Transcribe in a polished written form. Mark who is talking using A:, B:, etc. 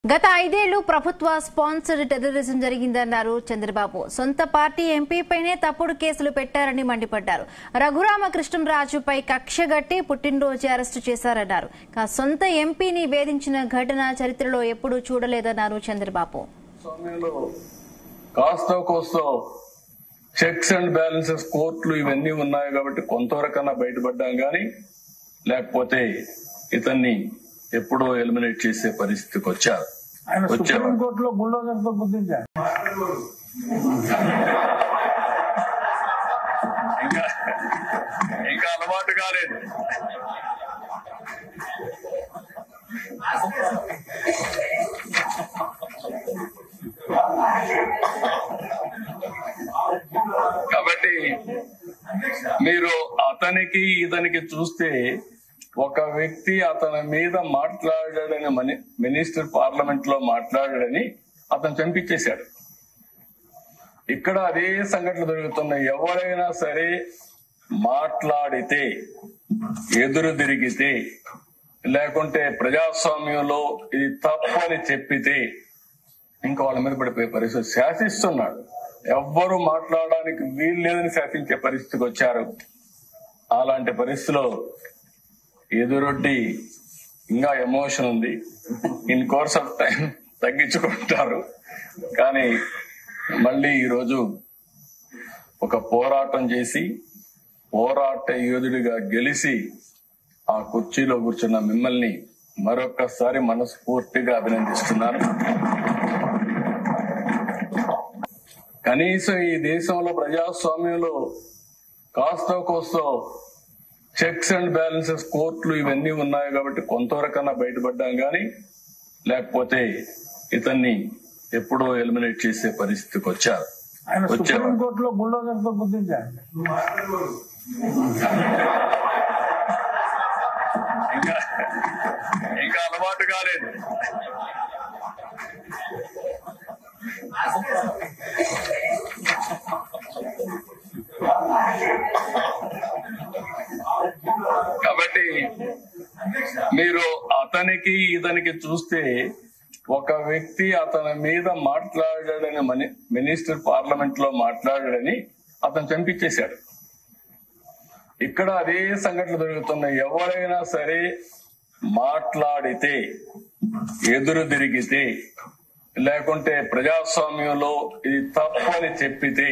A: గత 5 ఏళ్లు ప్రభుత్వ స్పాన్సర్డ్ టెర్రరిజం జరిగిందన్నారు చంద్రబాబు. సొంత పార్టీ ఎంపీపైనే తప్పుడు కేసులు పెట్టారని మండిపడ్డారు. రఘురామకృష్ణంరాజుపై కక్షగట్టి పుట్టినరోజు అరెస్టు చేశారన్నారు. సొంత ఎంపీని వేధించిన ఘటన చరిత్రలో ఎప్పుడూ చూడలేదన్నారు చంద్రబాబు.
B: చెక్స్ అండ్ బ్యాలెన్సెస్ కోర్టులు ఇవన్నీ ఉన్నాయి కాబట్టి కొంతవరకన్నా బయటపడ్డాం గానీ లేకపోతే ఇతన్ని ఎప్పుడో ఎలిమినేట్ చేసే పరిస్థితికి వచ్చారు.
C: సుప్రీంకోర్టులో బుల్డోజర్తో గుర్తించారు.
B: ఇంకా అలవాటు కాలేదు. కాబట్టి మీరు అతనికి ఇతనికి చూస్తే ఒక వ్యక్తి అతని మీద మాట్లాడాడని మినిస్టర్ పార్లమెంట్ లో మాట్లాడాడని అతను చంపించేశాడు. ఇక్కడ అదే సంఘటన జరుగుతున్నాయి. ఎవరైనా సరే మాట్లాడితే, ఎదురు తిరిగితే, లేకుంటే ప్రజాస్వామ్యంలో ఇది తప్పని చెప్పితే ఇంకా వాళ్ళ మీద పడిపోయే పరిస్థితి. శాసిస్తున్నాడు, ఎవ్వరూ మాట్లాడడానికి వీలు లేదని శాసించే పరిస్థితికి వచ్చారు. అలాంటి పరిస్థితిలో ఎదురొడ్డి ఇంకా ఎమోషన్ ఉంది. ఇన్ కోర్స్ ఆఫ్ టైం తగ్గించుకుంటారు. కానీ మళ్ళీ ఈరోజు ఒక పోరాటం చేసి పోరాట యోధుడిగా గెలిచి ఆ కుర్చీలో కూర్చున్న మిమ్మల్ని మరొక్కసారి మనస్ఫూర్తిగా అభినందిస్తున్నాను. కనీసం ఈ దేశంలో ప్రజాస్వామ్యంలో కోస్తో చెక్స్ అండ్ బ్యాలెన్సెస్ కోర్టులు ఇవన్నీ ఉన్నాయి కాబట్టి కొంతవరకన్నా బయటపడ్డాం గానీ లేకపోతే ఇతన్ని ఎప్పుడో ఎలిమినేట్ చేసే పరిస్థితికి వచ్చారు.
C: సుప్రీంకోర్టులో బుల్డోజర్తో గుర్తించారు.
B: ఇంకా అలవాటు కాలేదు. కాబట్టి మీరు అతనికి ఇతనికి చూస్తే ఒక వ్యక్తి అతని మీద మాట్లాడాడని మినిస్టర్ పార్లమెంట్ లో మాట్లాడాడని అతను చంపించేశాడు. ఇక్కడ అదే సంఘటన జరుగుతున్నాయి. ఎవరైనా సరే మాట్లాడితే, ఎదురు తిరిగితే, లేకుంటే ప్రజాస్వామ్యంలో ఇది తప్పని చెప్పితే